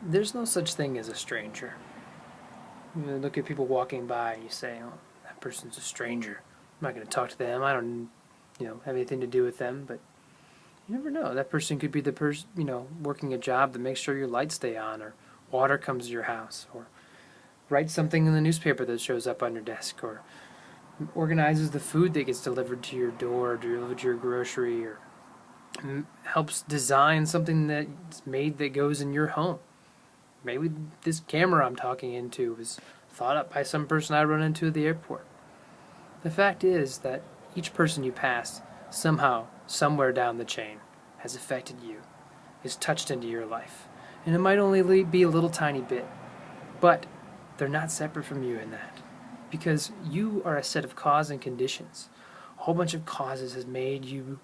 There's no such thing as a stranger. You look at people walking by and you say, oh, that person's a stranger. I'm not going to talk to them. I don't, have anything to do with them. But you never know. That person could be the person, working a job that makes sure your lights stay on, or water comes to your house, or writes something in the newspaper that shows up on your desk, or organizes the food that gets delivered to your door, or delivered to your grocery, or helps design something that's made that goes in your home. Maybe this camera I'm talking into was thought up by some person I run into at the airport. The fact is that each person you pass, somehow, somewhere down the chain, has affected you, is touched into your life. And it might only be a little tiny bit, but they're not separate from you in that. Because you are a set of cause and conditions. A whole bunch of causes has made you,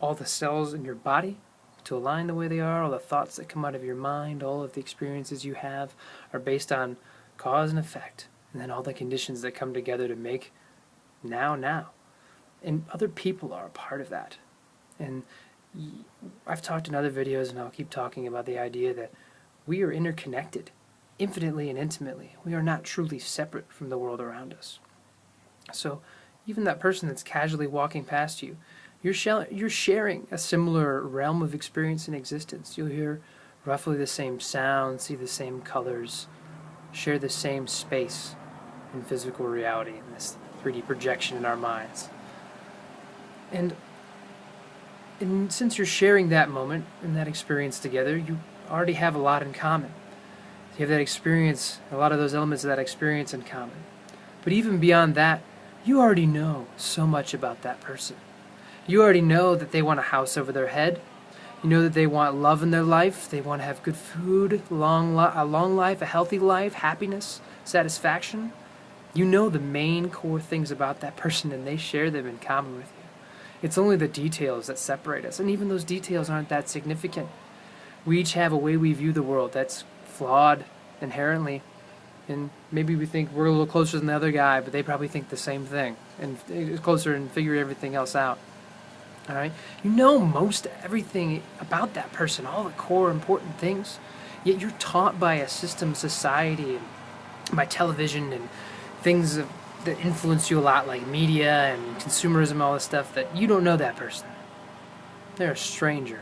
all the cells in your body to align the way they are, all the thoughts that come out of your mind, all of the experiences you have are based on cause and effect. And then all the conditions that come together to make now. And other people are a part of that. And I've talked in other videos, and I'll keep talking about the idea that we are interconnected, infinitely and intimately. We are not truly separate from the world around us. So even that person that's casually walking past you, you're sharing a similar realm of experience and existence. You'll hear roughly the same sounds, see the same colors, share the same space in physical reality, in this 3D projection in our minds. And since you're sharing that moment and that experience together, you already have a lot in common. You have that experience, a lot of those elements of that experience in common. But even beyond that, you already know so much about that person. You already know that they want a house over their head. You know that they want love in their life. They want to have good food, a long life, a healthy life, happiness, satisfaction. You know the main core things about that person, and they share them in common with you. It's only the details that separate us, and even those details aren't that significant. We each have a way we view the world that's flawed inherently, and maybe we think we're a little closer than the other guy, but they probably think the same thing, and closer and figure everything else out. All right, you know most everything about that person, all the core important things, yet you're taught by a system, society, and by television and things that influence you a lot, like media and consumerism, all this stuff, that you don't know that person. They're a stranger.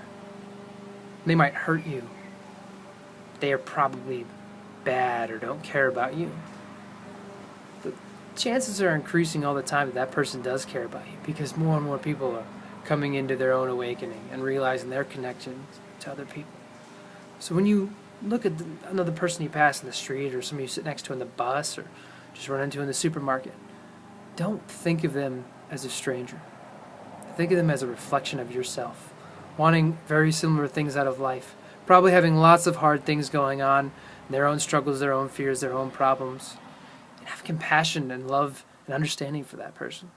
They might hurt you. They are probably bad or don't care about you. The chances are increasing all the time that that person does care about you, because more and more people are coming into their own awakening and realizing their connections to other people. So when you look at another person you pass in the street, or somebody you sit next to in the bus, or just run into in the supermarket, don't think of them as a stranger. Think of them as a reflection of yourself, wanting very similar things out of life, probably having lots of hard things going on, their own struggles, their own fears, their own problems. And have compassion and love and understanding for that person,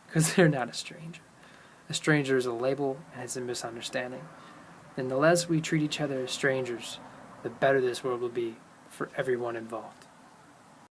because they're not a stranger. A stranger is a label, and it's a misunderstanding. And the less we treat each other as strangers, the better this world will be for everyone involved.